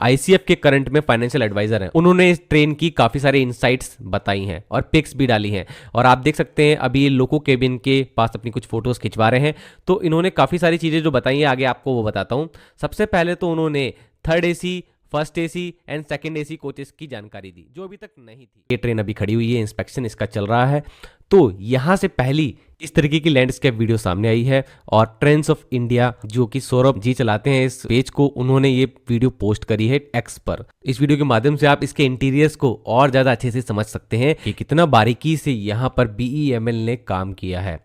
ICF के current में financial adviser हैं। उन्होंने इस ट्रेन की काफी सारे इनसाइट्स बताई हैं और पिक्स भी डाली हैं, और आप देख सकते हैं अभी ये लोको केबिन के पास अपनी कुछ फोटोज खिंचवा रहे हैं। तो इन्होंने काफी सारी चीजें जो बताई हैं, आगे आपको वो बताता हूं। सबसे पहले तो उन्होंने third AC, first AC and second AC coaches की जानकारी दी, जो अभी तक नहीं थी। ये ट्रेन अभी खड़ी हुई है, इंस्पेक्शन इसका चल रहा है। तो यहां से पहली इस तरीके की लैंडस्केप वीडियो सामने आई है, और ट्रेन्स ऑफ इंडिया जो कि सौरभ जी चलाते हैं इस पेज को, उन्होंने ये वीडियो पोस्ट करी है X पर। इस वीडियो के माध्यम से आप इसके इंटीरियर्स को और ज्यादा अच्छे से समझ सकते हैं कि कितना बारीकी से यहां पर BEML ने काम किया है।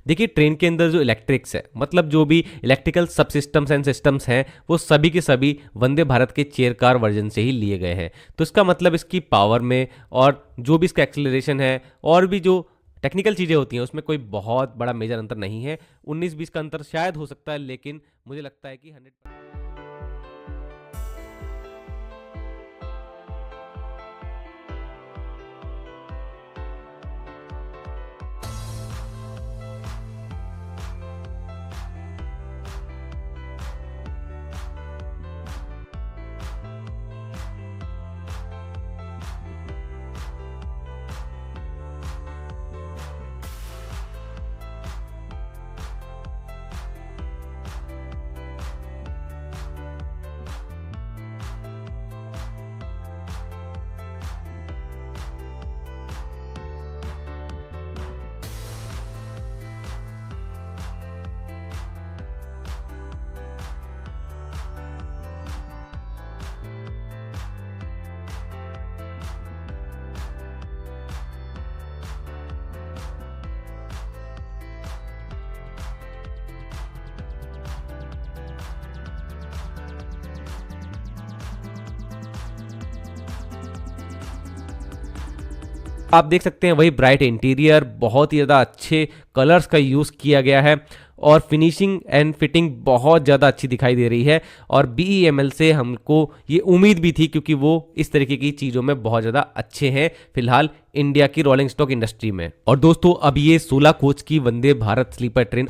देखिए, ट्रेन के अंदर जो इलेक्ट्रिक्स है, मतलब जो भी इलेक्ट्रिकल सब सिस्टम्स एंड सिस्टम्स हैं, वो सभी के सभी वंदे भारत के चेयर कार वर्जन से ही लिए गए हैं। तो इसका मतलब इसकी पावर में और जो भी इसका एक्सेलरेशन है और भी जो टेक्निकल चीज़ें होती हैं उसमें कोई बहुत बड़ा मेजर अंतर नहीं है। 19-20 का अंतर शायद हो सकता है, लेकिन मुझे लगता है कि 100%। आप देख सकते हैं वही ब्राइट इंटीरियर, बहुत ही ज़्यादा अच्छे कलर्स का यूज़ किया गया है, और फिनिशिंग एंड फिटिंग बहुत ज़्यादा अच्छी दिखाई दे रही है। और BEML से हमको ये उम्मीद भी थी, क्योंकि वो इस तरीके की चीज़ों में बहुत ज़्यादा अच्छे हैं फिलहाल इंडिया की रोलिंग स्टॉक इंडस्ट्री में। और दोस्तों, अब ये 16 कोच की वंदे भारत स्लीपर ट्रेन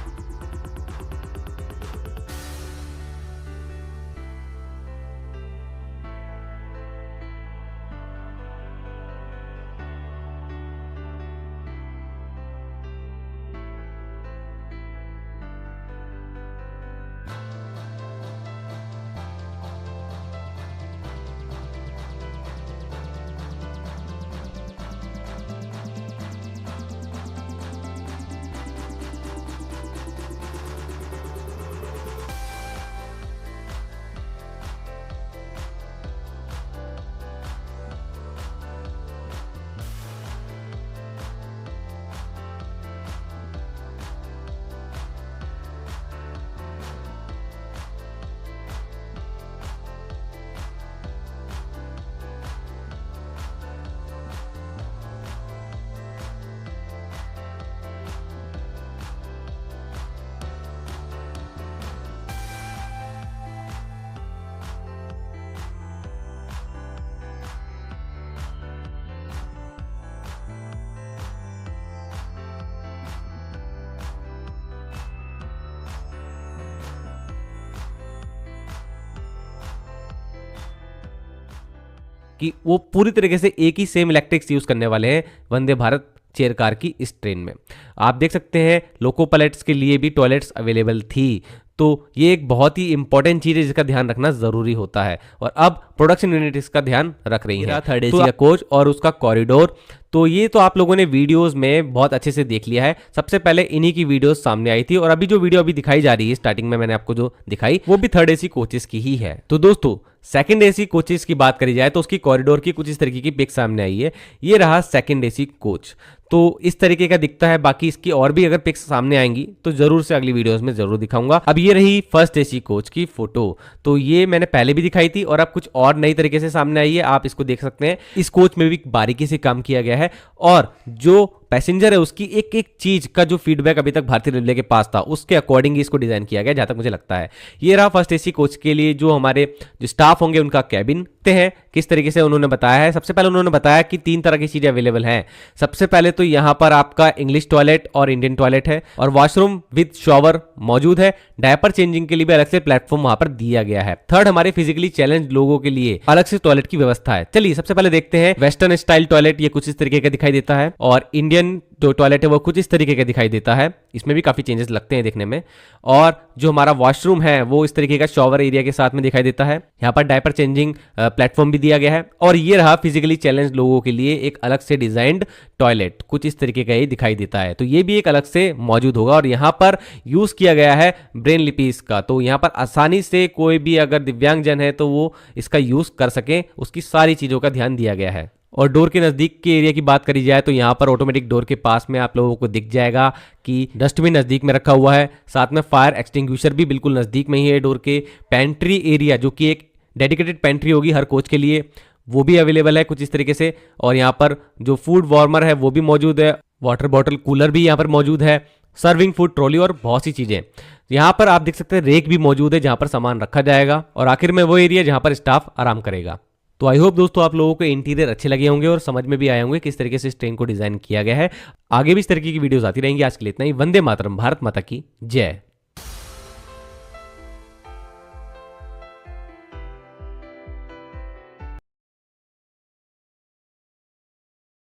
कि वो पूरी तरीके से एक ही सेम इलेक्ट्रिक्स यूज करने वाले हैं वंदे भारत चेयर कार की इस ट्रेन में। आप देख सकते हैं लोको पायलट्स के लिए भी टॉयलेट्स अवेलेबल थी। तो ये एक बहुत ही इंपॉर्टेंट चीज है जिसका ध्यान रखना जरूरी होता है, और अब प्रोडक्शन यूनिट इसका ध्यान रख रही है। थर्ड एसी का कोच और उसका कॉरिडोर, तो ये तो आप लोगों ने वीडियोस में बहुत अच्छे से देख लिया है। सबसे पहले इन्हीं की वीडियोस सामने आई थी, और अभी जो वीडियो अभी दिखाई जा रही है स्टार्टिंग में मैंने आपको जो दिखाई वो भी थर्ड एसी कोचेस की ही है। तो दोस्तों, सेकंड एसी कोचेस की बात करी जाए तो उसकी कॉरिडोर की कुछ इस तरीके की पिक सामने आई है। ये रहा सेकंड एसी कोच, तो इस तरीके का दिखता है। बाकी इसकी और भी अगर पिक्स सामने आएंगी तो जरूर से अगली वीडियोस में जरूर दिखाऊंगा। अब ये रही फर्स्ट एसी कोच की फोटो, तो ये मैंने पहले भी दिखाई थी और अब कुछ और नई तरीके से सामने आई है। आप इसको देख सकते हैं, इस कोच में भी बारीकी से काम किया गया है, और जो पैसेंजर है उसकी एक एक चीज का जो फीडबैक अभी तक भारतीय रेलवे के पास था उसके अकॉर्डिंग इसको डिजाइन किया गया, जहां तक मुझे लगता है। ये रहा फर्स्ट एसी कोच के लिए जो हमारे जो स्टाफ होंगे उनका कैबिन हैं किस तरीके से उन्होंने बताया है। सबसे पहले उन्होंने बताया कि 3 तरह की चीजें अवेलेबल हैं। सबसे पहले तो यहां पर आपका इंग्लिश टॉयलेट और इंडियन टॉयलेट है, और वॉशरूम विद शॉवर मौजूद है। डायपर चेंजिंग के लिए भी अलग से प्लेटफॉर्म वहां पर दिया गया है। थर्ड, हमारे फिजिकली चैलेंज लोगों के लिए अलग से टॉयलेट की व्यवस्था है। चलिए सबसे पहले देखते हैं वेस्टर्न स्टाइल टॉयलेट, ये कुछ इस तरीके का दिखाई देता है, और इंडियन जो टॉयलेट है वो कुछ इस तरीके का दिखाई देता है। इसमें भी काफी चेंजेस लगते हैं देखने में। और जो हमारा वॉशरूम है वो इस तरीके का शॉवर एरिया के साथ में दिखाई देता है। यहाँ पर डायपर चेंजिंग प्लेटफॉर्म भी दिया गया है। और ये रहा फिजिकली चैलेंज लोगों के लिए एक अलग से डिजाइंड टॉयलेट, कुछ इस तरीके का ही दिखाई देता है। तो ये भी एक अलग से मौजूद होगा, और यहाँ पर यूज किया गया है ब्रेन लिपि इसका। तो यहाँ पर आसानी से कोई भी अगर दिव्यांगजन है तो वो इसका यूज कर सके, उसकी सारी चीजों का ध्यान दिया गया है। और डोर के नज़दीक के एरिया की बात करी जाए तो यहाँ पर ऑटोमेटिक डोर के पास में आप लोगों को दिख जाएगा कि डस्टबिन नज़दीक में रखा हुआ है। साथ में फायर एक्सटिंग्विशर भी बिल्कुल नज़दीक में ही है डोर के। पेंट्री एरिया जो कि एक डेडिकेटेड पेंट्री होगी हर कोच के लिए, वो भी अवेलेबल है कुछ इस तरीके से। और यहाँ पर जो फूड वार्मर है वो भी मौजूद है। वाटर बॉटल कूलर भी यहाँ पर मौजूद है। सर्विंग फूड ट्रॉली और बहुत सी चीज़ें। यहाँ पर आप देख सकते हैं रेक भी मौजूद है जहाँ पर सामान रखा जाएगा। और आखिर में वो एरिया जहाँ पर स्टाफ आराम करेगा। तो आई होप दोस्तों आप लोगों को इंटीरियर अच्छे लगे होंगे और समझ में भी आए होंगे किस तरीके से इस ट्रेन को डिजाइन किया गया है। आगे भी इस तरीके की वीडियोस आती रहेंगी। आज के लिए इतना ही। वंदे मातरम, भारत माता की जय।